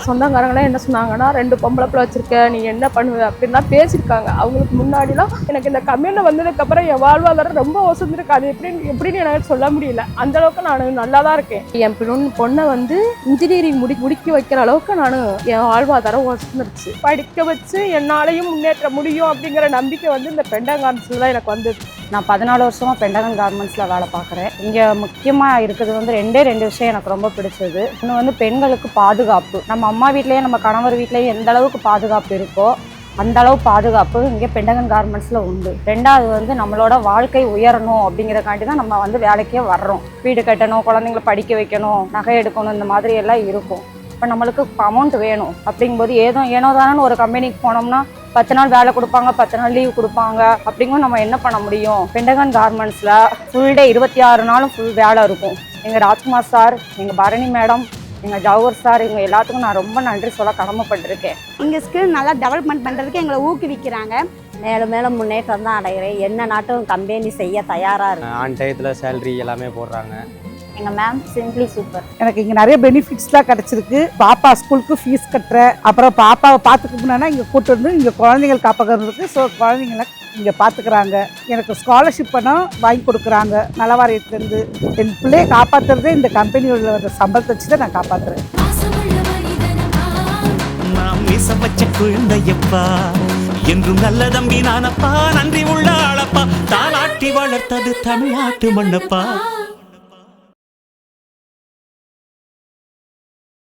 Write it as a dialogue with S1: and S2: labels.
S1: சொந்தக்காரங்களாம் என்ன சொன்னாங்கன்னா 2 பொம்பளை பிள்ளை வச்சிருக்க, நீ என்ன பண்ணுவ அப்படின்லாம் பேசியிருக்காங்க. அவங்களுக்கு முன்னாடிலாம் எனக்கு இந்த கம்பெனியில் வந்ததுக்கப்புறம் என் வாழ்வாதாரம் ரொம்ப வசந்திருக்கு. அது எப்படின்னு எனக்கு சொல்ல முடியல. அந்த அளவுக்கு நான் நல்லா தான் இருக்கேன். என் பொண்ணை வந்து இன்ஜினியரிங் முடிக்க வைக்கிற அளவுக்கு நான் என் வாழ்வாதாரம் வசந்துருச்சு. படிக்க வச்சு என்னாலையும் முன்னேற்ற முடியும் அப்படிங்கிற நம்பிக்கை வந்து இந்த பெண்டகன் கார்மெண்ட்ஸில் தான் எனக்கு வந்தது.
S2: நான் 14 வருஷமாக பெண்டகன் கார்மெண்ட்ஸில் வேலை பார்க்குறேன். இங்கே முக்கியமாக இருக்கிறது வந்து 2 விஷயம் எனக்கு ரொம்ப பிடிச்சது. ஒன்று வந்து பெண்களுக்கு பாதுகாப்பு. நம்ம அம்மா வீட்லேயும் நம்ம கணவர் வீட்லேயும் எந்த அளவுக்கு பாதுகாப்பு இருக்கோ அந்த அளவு பாதுகாப்பு இங்கே பெண்டகன் கார்மெண்ட்ஸில் உண்டு. 2வது வந்து நம்மளோட வாழ்க்கை உயரணும் அப்படிங்கிறக்காண்டி தான் நம்ம வந்து வேலைக்கே வர்றோம். வீடு கட்டணும், குழந்தைங்களை படிக்க வைக்கணும், நகை எடுக்கணும், இந்த மாதிரி எல்லாம் இருக்கும். இப்போ நம்மளுக்கு அமௌண்ட் வேணும் அப்படிங்கும்போது ஏனோ தானே ஒரு கம்பெனிக்கு போனோம்னா 10 நாள் வேலை கொடுப்பாங்க, 10 நாள் லீவ் கொடுப்பாங்க. அப்படிங்கும் நம்ம என்ன பண்ண முடியும்? பெண்டகன் கார்மெண்ட்ஸில் ஃபுல் டே 26 நாளும் ஃபுல் வேலை இருக்கும். எங்கள் ராஜ்குமார் சார், எங்கள் பரணி மேடம், எங்கள் ஜவஹர் சார், இவங்க எல்லாத்துக்கும் நான் ரொம்ப நன்றி சொல்ல கடமைப்பட்டிருக்கேன்.
S3: இங்கே ஸ்கில் நல்லா டெவலப்மெண்ட் பண்ணுறதுக்கு எங்களை ஊக்குவிக்கிறாங்க.
S4: மேலும் முன்னேற்றம் தான் அடைகிறேன். என்ன நாட்டும் கம்பெனி செய்ய தயாராக இருக்கு.
S5: ஆன் டயத்தில் சேலரி எல்லாமே போடுறாங்க.
S4: எங்கள் மேம் சிம்பிளி சூப்பர்.
S6: எனக்கு இங்கே நிறைய பெனிஃபிட்ஸ்லாம் கிடச்சிருக்கு. பாப்பா ஸ்கூலுக்கு ஃபீஸ் கட்டுறேன், அப்புறம் பாப்பாவை பார்த்துக்கணுன்னா இங்கே கூட்டு வந்து இங்கே குழந்தைகள் காப்பகம் இருக்குது. ஸோ குழந்தைங்கள இங்கே பார்த்துக்கிறாங்க. எனக்கு ஸ்காலர்ஷிப் பணம் வாங்கி கொடுக்குறாங்க நலவாரியத்துலேருந்து. என் பிள்ளையை காப்பாற்றுறதே இந்த கம்பெனியோட வர சம்பளத்தை வச்சு தான் நான் காப்பாற்றுறேன்.
S7: நாம் வச்ச குழந்தையப்பா என்றும் நல்ல தம்பி நானப்பா, நன்றி உள்ள ஆளப்பா, தாலாட்டி வளர்த்தது தமிழ்நாட்டு மண்ணப்பா.